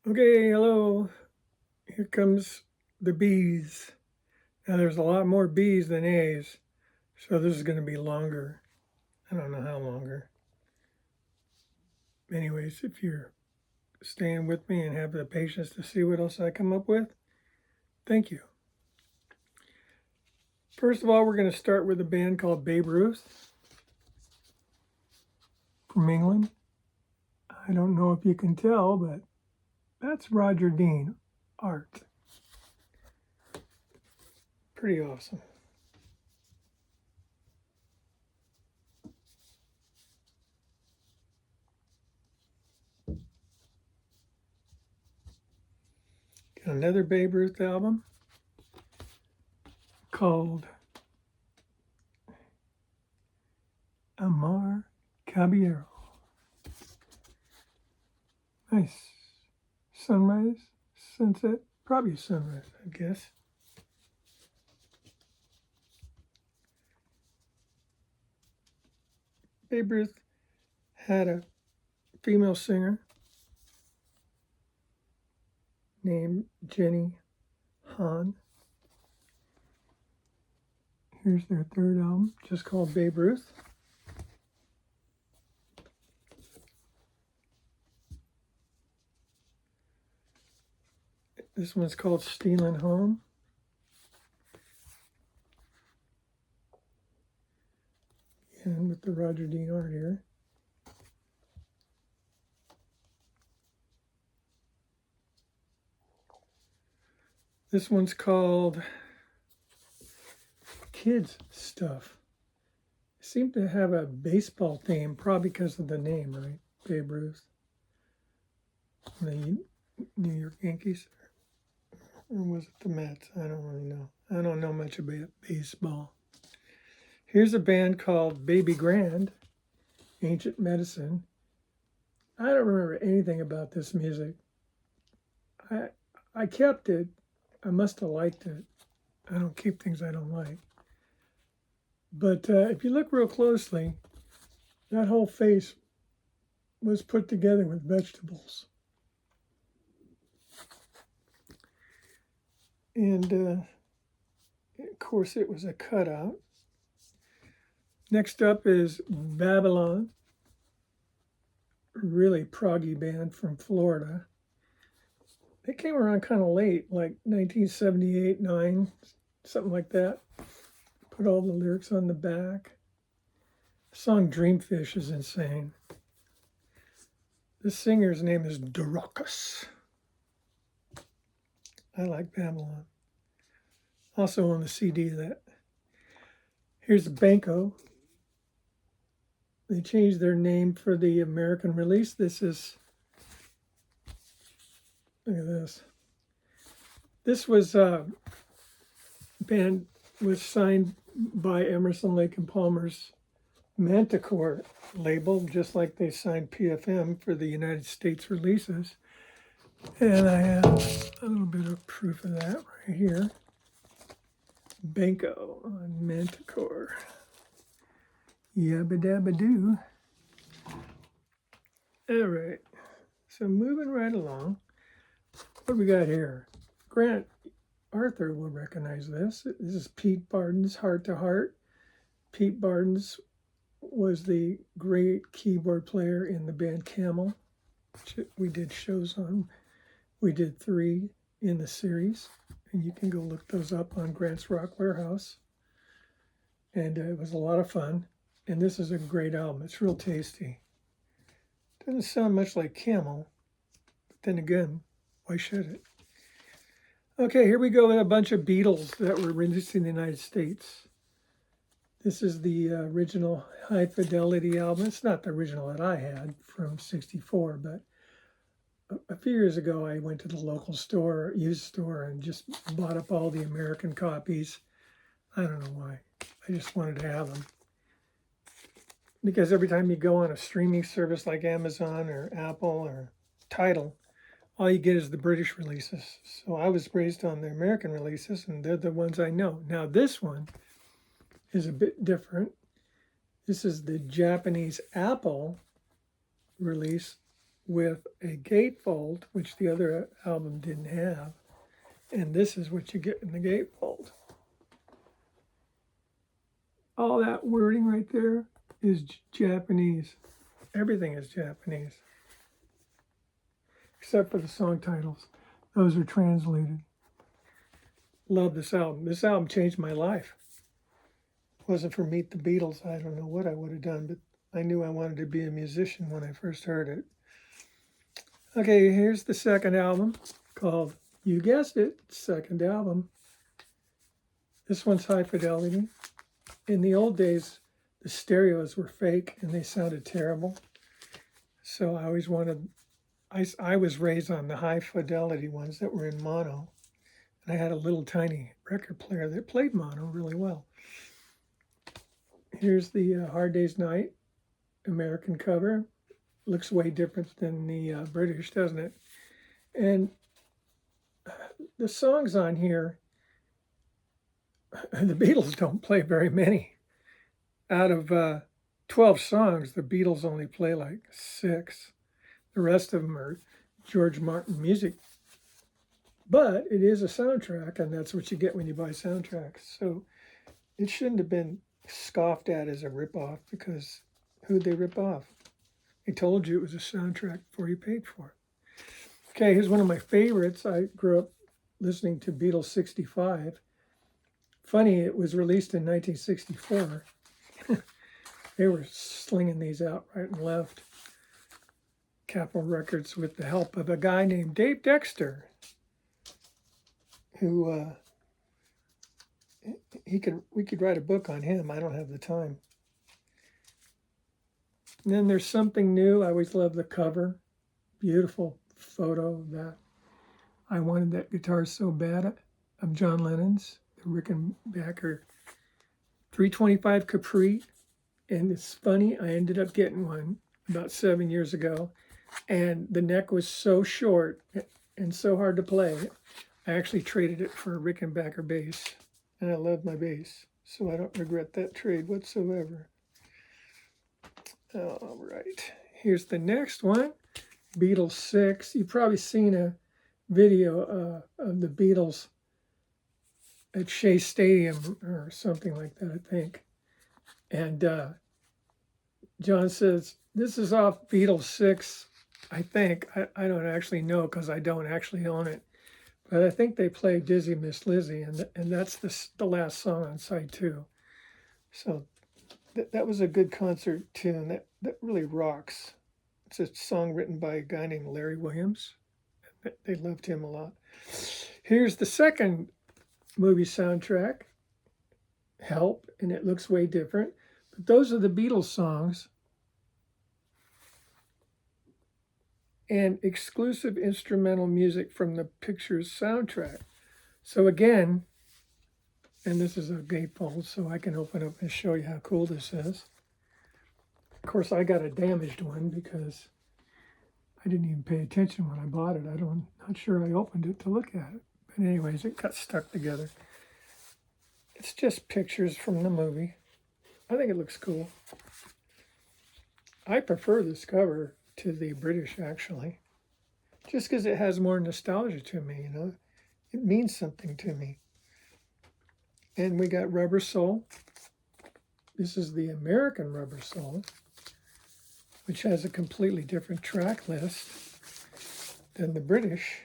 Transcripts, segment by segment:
Okay, hello. Here comes the B's. Now there's a lot more B's than A's, so this is going to be longer. I don't know how longer. Anyways, if you're staying with me and have the patience to see what else I come up with, thank you. First of all, we're going to start with a band called Babe Ruth from England. I don't know if you can tell, but that's Roger Dean art. Pretty awesome. Got another Babe Ruth album called Amar Caballero. Nice. Sunrise, sunset, probably sunrise, I guess. Babe Ruth had a female singer named Jenny Han. Here's their third album, just called Babe Ruth. This one's called Stealin' Home. And with the Roger Dean art here. This one's called Kids Stuff. It seemed to have a baseball theme, probably because of the name, right? Babe Ruth. The New York Yankees. Or was it the Mets? I don't really know. I don't know much about baseball. Here's a band called Baby Grand, Ancient Medicine. I don't remember anything about this music. I kept it. I must have liked it. I don't keep things I don't like. But if you look real closely, that whole face was put together with vegetables. And of course, it was a cutout. Next up is Babylon, a really proggy band from Florida. They came around kind of late, like 1978, 9, something like that. Put all the lyrics on the back. The song Dreamfish is insane. The singer's name is Dorocus. I like Babylon. Also on the CD that. Here's Banco. They changed their name for the American release. This is, look at this. This was band was signed by Emerson, Lake and Palmer's Manticore label, just like they signed PFM for the United States releases. And I have a little bit of proof of that right here. Banco on Manticore. Yabba dabba doo. All right, so moving right along. What do we got here? Grant Arthur will recognize this. This is Pete Barden's Heart to Heart. Pete Barden's was the great keyboard player in the band Camel, which we did shows on. We did 3 in the series, and you can go look those up on Grant's Rock Warehouse. And it was a lot of fun. And this is a great album. It's real tasty. Doesn't sound much like Camel, but then again, why should it? Okay, here we go with a bunch of Beatles that were released in the United States. This is the original High Fidelity album. It's not the original that I had from '64, but a few years ago, I went to the local store, used store, and just bought up all the American copies. I don't know why. I just wanted to have them. Because every time you go on a streaming service like Amazon or Apple or Tidal, all you get is the British releases. So I was raised on the American releases, and they're the ones I know. Now this one is a bit different. This is the Japanese Apple release. with a gatefold, which the other album didn't have. And this is what you get in the gatefold. All that wording right there is Japanese. Everything is Japanese, except for the song titles. Those are translated. Love this album. This album changed my life. If it wasn't for Meet the Beatles, I don't know what I would have done, but I knew I wanted to be a musician when I first heard it. Okay, here's the second album called, you guessed it, second album. This one's high fidelity. In the old days, the stereos were fake and they sounded terrible. So I always wanted, I was raised on the high fidelity ones that were in mono. And I had a little tiny record player that played mono really well. Here's the Hard Day's Night American cover. Looks way different than the British, doesn't it? And the songs on here, the Beatles don't play very many. Out of 12 songs, the Beatles only play like 6. The rest of them are George Martin music. But it is a soundtrack, and that's what you get when you buy soundtracks. So it shouldn't have been scoffed at as a ripoff, because who'd they rip off? They told you it was a soundtrack before you paid for it. Okay, here's one of my favorites. I grew up listening to Beatles 65. Funny, it was released in 1964. They were slinging these out right and left. Capitol Records, with the help of a guy named Dave Dexter, who we could write a book on him. I don't have the time. And then there's Something New. I always love the cover. Beautiful photo of that. I Wanted That Guitar So Bad of John Lennon's, the Rickenbacker 325 Capri. And it's funny, I ended up getting one about 7 years ago, and the neck was so short and so hard to play, I actually traded it for a Rickenbacker bass, and I love my bass, so I don't regret that trade whatsoever. All right, here's the next one, Beatles 6. You've probably seen a video of the Beatles at Shea Stadium or something like that, I think. And John says, this is off Beatles 6, I think. I don't actually know because I don't actually own it. But I think they play Dizzy Miss Lizzy, and that's the last song on side 2. So that was a good concert tune. That really rocks. It's a song written by a guy named Larry Williams. They loved him a lot. Here's the second movie soundtrack, Help, and it looks way different. But those are the Beatles songs. And exclusive instrumental music from the picture's soundtrack. So again, and this is a gatefold, so I can open up and show you how cool this is. Of course, I got a damaged one because I didn't even pay attention when I bought it. Not sure I opened it to look at it. But anyways, it got stuck together. It's just pictures from the movie. I think it looks cool. I prefer this cover to the British, actually, just because it has more nostalgia to me, you know. It means something to me. And we got Rubber Soul. This is the American Rubber Soul, which has a completely different track list than the British.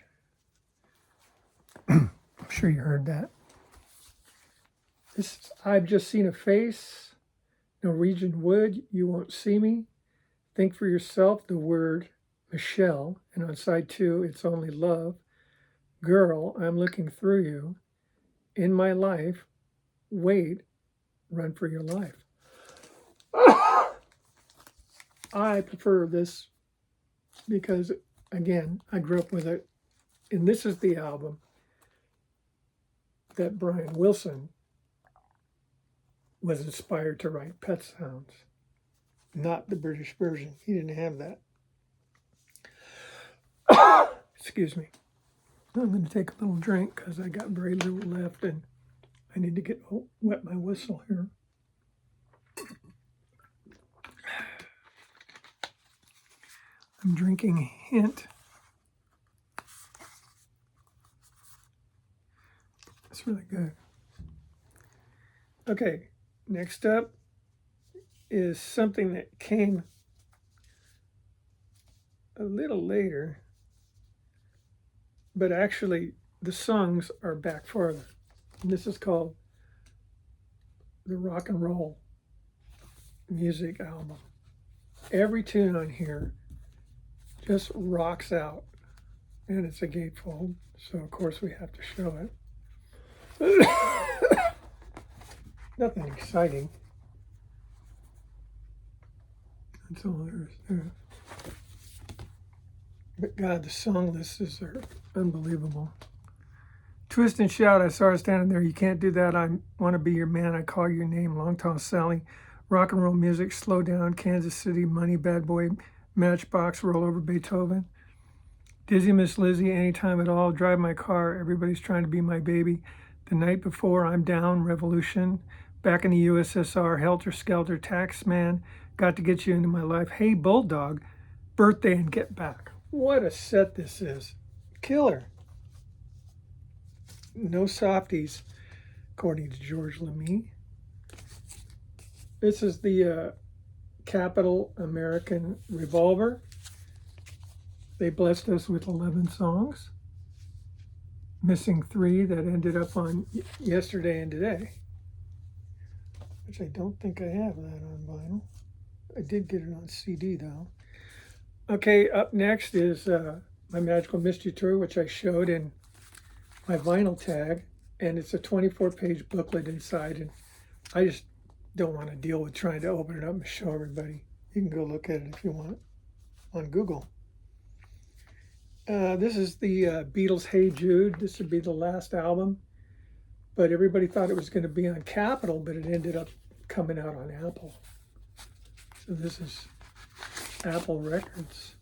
I'm sure you heard that. This, I've Just Seen a Face, Norwegian Wood, You Won't See Me, Think for Yourself, the word Michelle, and on side 2, It's Only Love, Girl, I'm Looking Through You, In My Life, Wait, Run for Your Life. I prefer this because, again, I grew up with it, and this is the album that Brian Wilson was inspired to write Pet Sounds, not the British version. He didn't have that. Excuse me. I'm going to take a little drink because I got very little left and I need to wet my whistle here. I'm drinking Hint. It's really good. Okay, next up is something that came a little later, but actually the songs are back farther. And this is called the Rock and Roll Music Album. Every tune on here just rocks out, and it's a gatefold, so of course we have to show it. Nothing exciting. That's all there is there. But God, the song lists are unbelievable. Twist and Shout, I saw her standing there. You can't do that. I want to be your man. I call your name. Long Tall Sally. Rock and Roll Music, Slow Down, Kansas City, Money, Bad Boy, Matchbox, Roll Over Beethoven. Dizzy Miss Lizzie, Anytime at All, Drive My Car, Everybody's Trying to Be My Baby. The Night Before, I'm Down, Revolution. Back in the USSR, Helter Skelter, Taxman, Got to Get You Into My Life. Hey Bulldog, Birthday and Get Back. What a set this is. Killer. No softies, according to George LeMay. This is the Capitol American Revolver. They blessed us with 11 songs, missing 3 that ended up on Yesterday and Today, which I don't think I have that on vinyl. I did get it on CD though. Okay, up next is my Magical Mystery Tour, which I showed in my vinyl tag, and it's a 24-page booklet inside, and I just don't want to deal with trying to open it up and show everybody. You can go look at it if you want on Google. This is the Beatles' Hey Jude. This would be the last album, but everybody thought it was going to be on Capitol, but it ended up coming out on Apple. So this is Apple Records.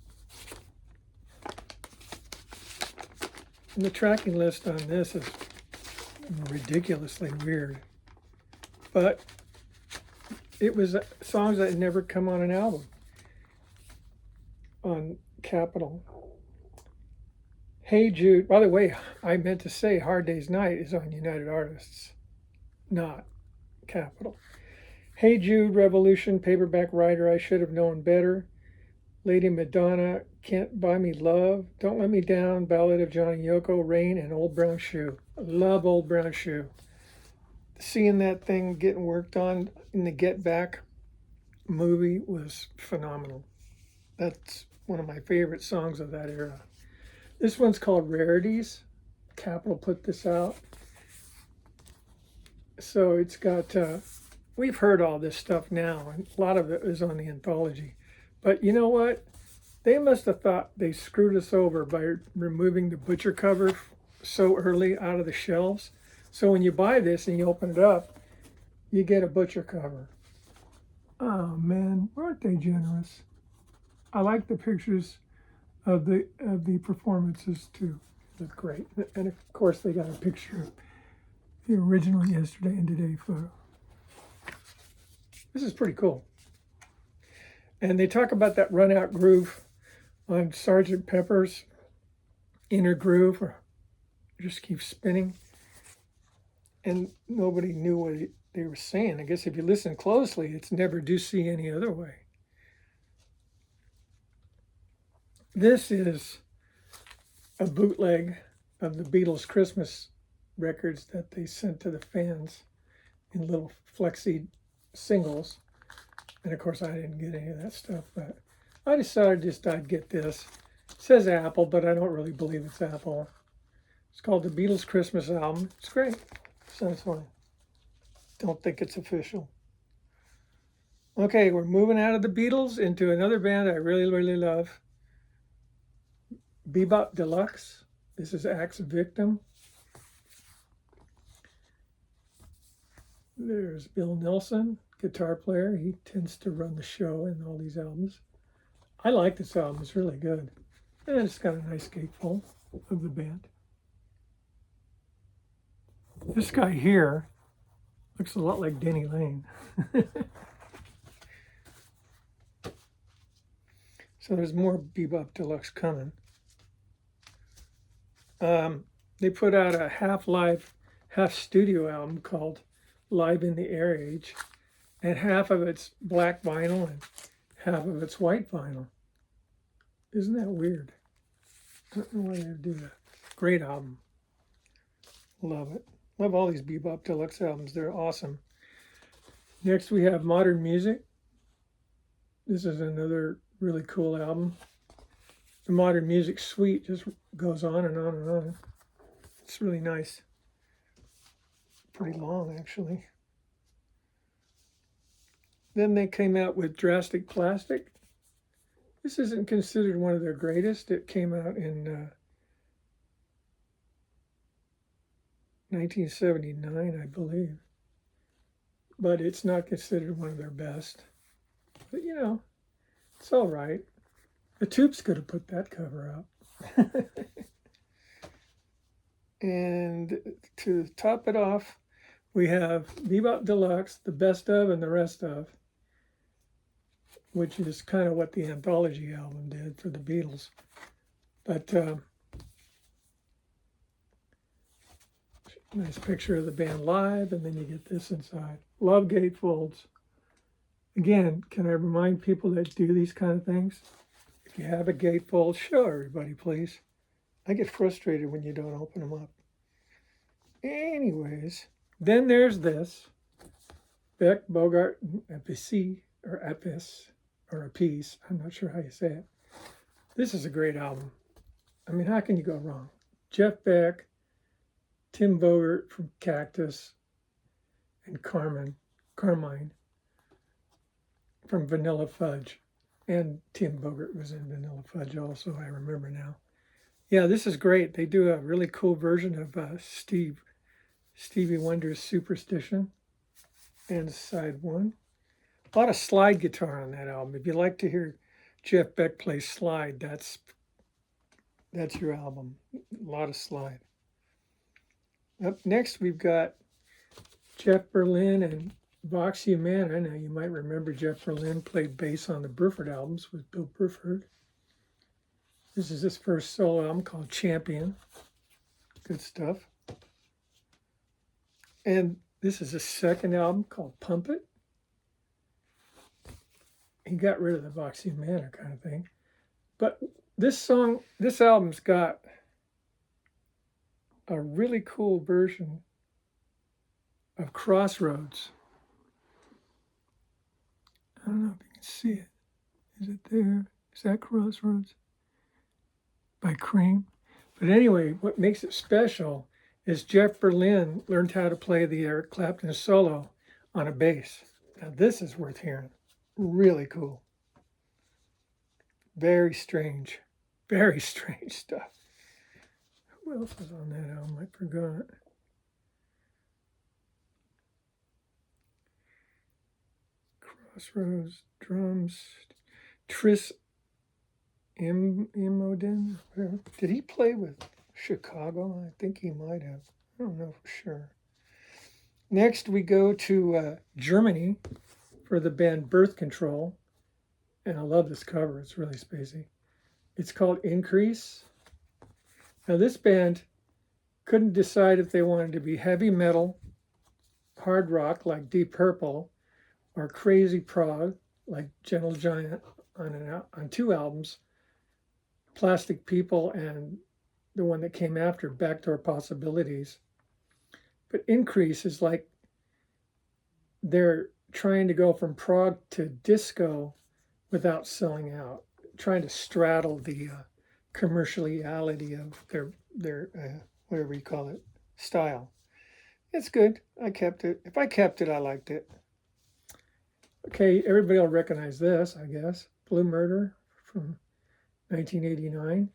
And the tracking list on this is ridiculously weird, but it was songs that had never come on an album on Capitol. Hey Jude, by the way, I meant to say Hard Day's Night is on United Artists, not Capitol. Hey Jude, Revolution, Paperback Writer, I Should Have Known Better, Lady Madonna, Can't Buy Me Love, Don't Let Me Down, Ballad of Johnny Yoko, Rain, and Old Brown Shoe. I love Old Brown Shoe. Seeing that thing getting worked on in the Get Back movie was phenomenal. That's one of my favorite songs of that era. This one's called Rarities. Capitol put this out. So it's got, we've heard all this stuff now, and a lot of it is on the anthology. But you know what? They must have thought they screwed us over by removing the butcher cover so early out of the shelves. So when you buy this and you open it up, you get a butcher cover. Oh man, weren't they generous? I like the pictures of the performances too. Look great. And of course they got a picture of the original Yesterday and Today photo. This is pretty cool. And they talk about that run out groove on Sgt. Pepper's Inner Groove, or just keeps spinning. And nobody knew what they were saying. I guess if you listen closely, it's Never Do See Any Other Way. This is a bootleg of the Beatles Christmas records that they sent to the fans in little flexi singles. And of course, I didn't get any of that stuff, but I decided I'd get this. It says Apple, but I don't really believe it's Apple. It's called the Beatles Christmas Album. It's great. Sounds fun. Don't think it's official. Okay, we're moving out of the Beatles into another band I really, really love. Bebop Deluxe. This is Axe Victim. There's Bill Nelson, guitar player. He tends to run the show in all these albums. I like this album. It's really good. And it's got a nice gatefold of the band. This guy here looks a lot like Denny Lane. So there's more Bebop Deluxe coming. They put out a half live, half studio album called Live in the Air Age, and half of it's black vinyl and half of it's white vinyl. Isn't that weird? I don't know why they do that. Great album. Love it. Love all these Bebop Deluxe albums. They're awesome. Next we have Modern Music. This is another really cool album. The Modern Music Suite just goes on and on and on. It's really nice. Pretty long, actually. Then they came out with Drastic Plastic. This isn't considered one of their greatest. It came out in 1979, I believe. But it's not considered one of their best. But, you know, it's all right. The Tubes could have put that cover up. And to top it off, we have Bebop Deluxe, the best of and the rest of, which is kind of what the anthology album did for the Beatles. But nice picture of the band live, and then you get this inside. Love gatefolds. Again, can I remind people that do these kind of things? If you have a gatefold, show everybody, please. I get frustrated when you don't open them up. Anyways, then there's this. Beck, Bogart, Epis, or Epis, or Apis. I'm not sure how you say it. This is a great album. I mean, how can you go wrong? Jeff Beck, Tim Bogart from Cactus, and Carmine from Vanilla Fudge. And Tim Bogart was in Vanilla Fudge also, I remember now. Yeah, this is great. They do a really cool version of Stevie Wonder's Superstition and side one. A lot of slide guitar on that album. If you like to hear Jeff Beck play slide, that's your album. A lot of slide. Up next, we've got Jeff Berlin and Vox Humana. Now, you might remember Jeff Berlin played bass on the Bruford albums with Bill Bruford. This is his first solo album called Champion. Good stuff. And this is his second album called Pump It. He got rid of the Vox Humana kind of thing. But this album's got a really cool version of Crossroads. I don't know if you can see it. Is it there? Is that Crossroads? By Cream. But anyway, what makes it special is Jeff Berlin learned how to play the Eric Clapton solo on a bass. Now this is worth hearing. Really cool. Very strange stuff. Who else is on that album? I forgot. Crossroads, drums, Tris Immoden. Did he play with Chicago? I think he might have. I don't know for sure. Next, we go to Germany for the band Birth Control. And I love this cover. It's really spacey. It's called Increase. Now, this band couldn't decide if they wanted to be heavy metal, hard rock like Deep Purple, or crazy prog like Gentle Giant on two albums, Plastic People and the one that came after, Backdoor Possibilities. But Increase is like they're trying to go from prog to disco without selling out, trying to straddle the commerciality of their whatever you call it, style. It's good. I kept it. If I kept it, I liked it. Okay, everybody will recognize this, I guess. Blue Murder from 1989.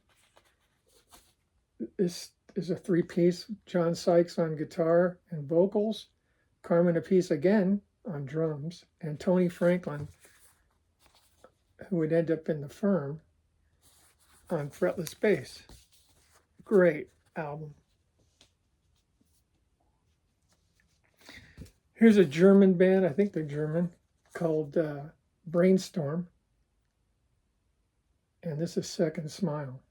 This is a three-piece. John Sykes on guitar and vocals, Carmen Apis again on drums, and Tony Franklin, who would end up in The Firm, on fretless bass. Great album. Here's a German band, I think they're German, called Brainstorm. And this is Second Smile.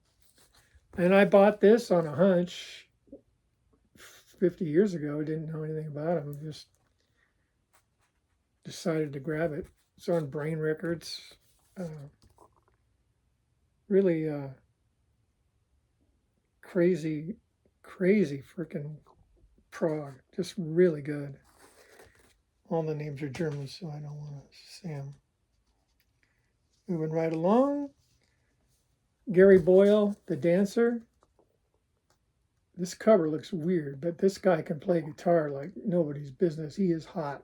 And I bought this on a hunch 50 years ago. Didn't know anything about them. Just decided to grab it. It's on Brain Records. Really crazy freaking prog. Just really good. All the names are German, so I don't want to say them. Moving right along. Gary Boyle, the dancer. This cover looks weird, but this guy can play guitar like nobody's business. He is hot.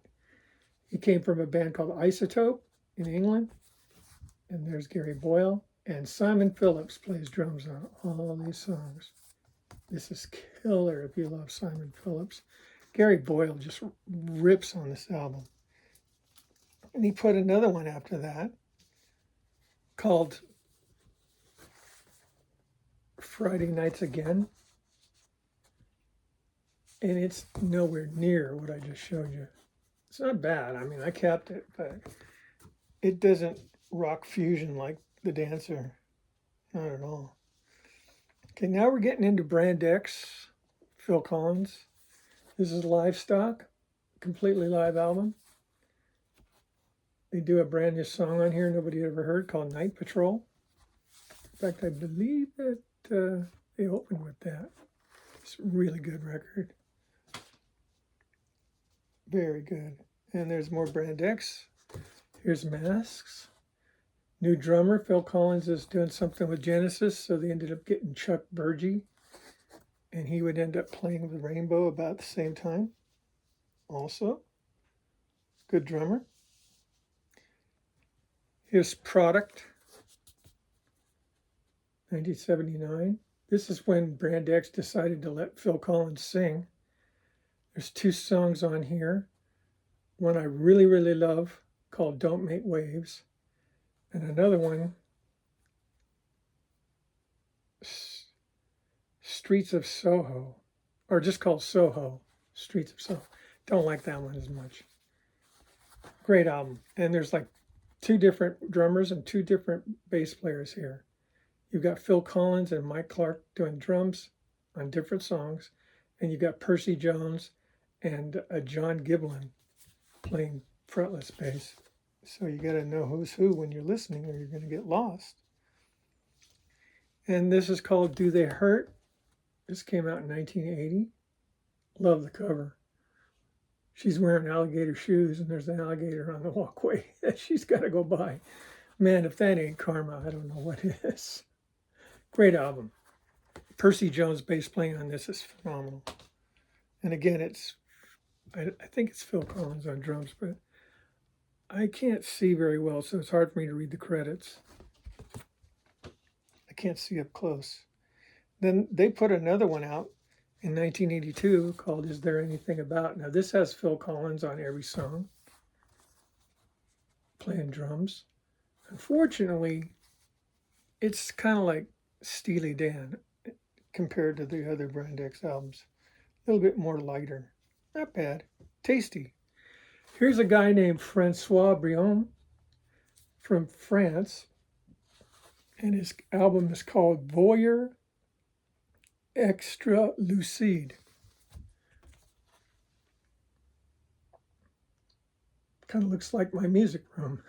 He came from a band called Isotope in England. And there's Gary Boyle. And Simon Phillips plays drums on all these songs. This is killer if you love Simon Phillips. Gary Boyle just rips on this album. And he put another one after that called Friday Nights Again. And it's nowhere near what I just showed you. It's not bad. I mean, I kept it, but it doesn't rock fusion like The Dancer. Not at all. Okay, now we're getting into Brand X, Phil Collins. This is Livestock, completely live album. They do a brand new song on here nobody ever heard called Night Patrol. In fact, I believe that they opened with that. It's a really good record. Very good. And there's more Brand X. Here's Masks. New drummer, Phil Collins, is doing something with Genesis, so they ended up getting Chuck Berge, and he would end up playing with Rainbow about the same time. Also, good drummer. Here's Product, 1979. This is when Brand X decided to let Phil Collins sing. There's two songs on here. One I really, really love called Don't Make Waves. And another one, Streets of Soho, or just called Soho, Streets of Soho. Don't like that one as much. Great album. And there's like two different drummers and two different bass players here. You've got Phil Collins and Mike Clark doing drums on different songs. And you've got Percy Jones and John Giblin playing fretless bass. So you got to know who's who when you're listening or you're going to get lost. And this is called Do They Hurt? This came out in 1980. Love the cover. She's wearing alligator shoes and there's an alligator on the walkway that she's got to go by. Man, if that ain't karma, I don't know what is. Great album. Percy Jones bass playing on this is phenomenal. And again, I think it's Phil Collins on drums, but I can't see very well, so it's hard for me to read the credits. I can't see up close. Then they put another one out in 1982 called Is There Anything About? Now this has Phil Collins on every song, playing drums. Unfortunately, it's kind of like Steely Dan compared to the other Brand X albums. A little bit more lighter. Not bad. Tasty. Here's a guy named Francois Brion from France, and his album is called Voyeur Extra Lucide. Kind of looks like my music room.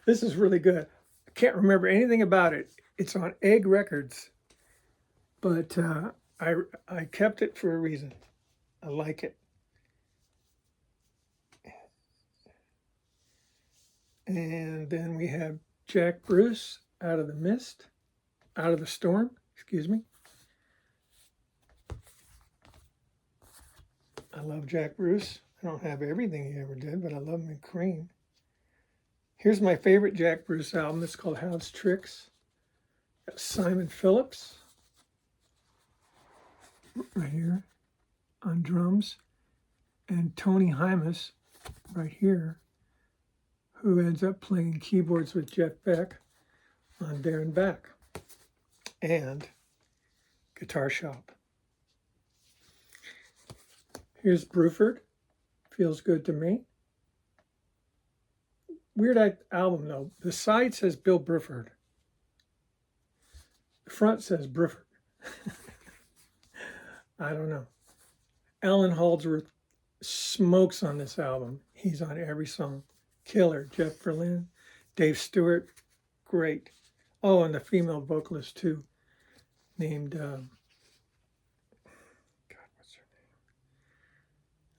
This is really good. I can't remember anything about it. It's on Egg Records, but I kept it for a reason. I like it. And then we have Jack Bruce, Out of the Storm, excuse me. I love Jack Bruce. I don't have everything he ever did, but I love him in Cream. Here's my favorite Jack Bruce album. It's called House Tricks. Got Simon Phillips right here on drums, and Tony Hymas right here, who ends up playing keyboards with Jeff Beck on There and Back, and Guitar Shop. Here's Bruford, Feels Good to Me. Weird album though. The side says Bill Bruford, front says Bruford. I don't know. Alan Holdsworth smokes on this album. He's on every song. Killer. Jeff Berlin, Dave Stewart, great. Oh, and the female vocalist too, named, God, what's her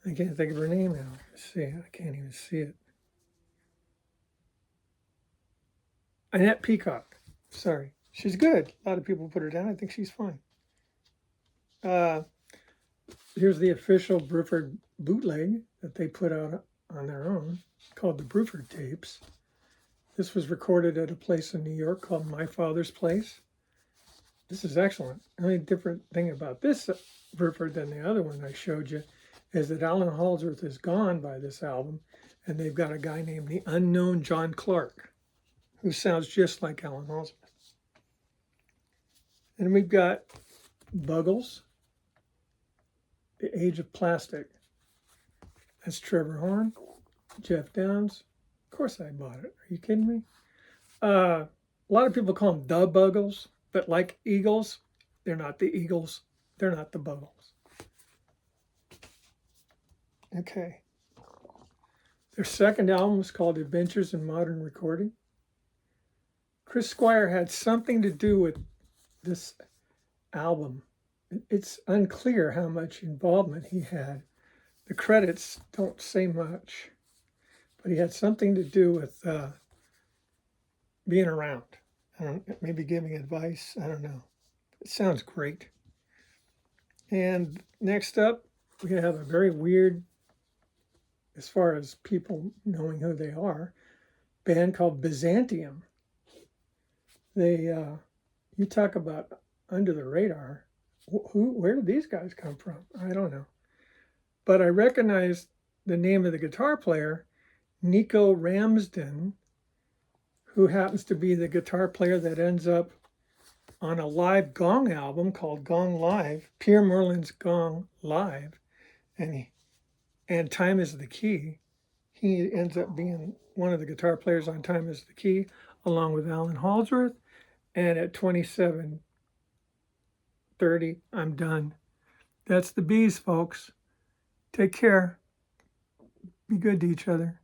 name? I can't think of her name now. Let's see, I can't even see it. Annette Peacock. Sorry. She's good. A lot of people put her down. I think she's fine. Here's the official Bruford bootleg that they put out on their own, called the Bruford Tapes. This was recorded at a place in New York called My Father's Place. This is excellent. The only different thing about this Bruford than the other one I showed you is that Alan Holdsworth is gone by this album, and they've got a guy named the Unknown John Clark, who sounds just like Alan Holdsworth. And we've got Buggles, The Age of Plastic. That's Trevor Horn, Jeff Downes. Of course I bought it. Are you kidding me? A lot of people call them the Buggles, but like Eagles, they're not the Eagles. They're not the Buggles. Okay. Their second album was called Adventures in Modern Recording. Chris Squire had something to do with this album. It's unclear how much involvement he had. The credits don't say much, but he had something to do with being around. Maybe giving advice. I don't know. It sounds great. And next up, we have a very weird, as far as people knowing who they are, band called Byzantium. They, you talk about under the radar. Where did these guys come from? I don't know. But I recognized the name of the guitar player, Nico Ramsden, who happens to be the guitar player that ends up on a live Gong album called Gong Live, Pierre Merlin's Gong Live, and Time Is the Key. He ends up being one of the guitar players on Time Is the Key, along with Alan Holdsworth. And at 27:30, I'm done. That's the Bees, folks. Take care. Be good to each other.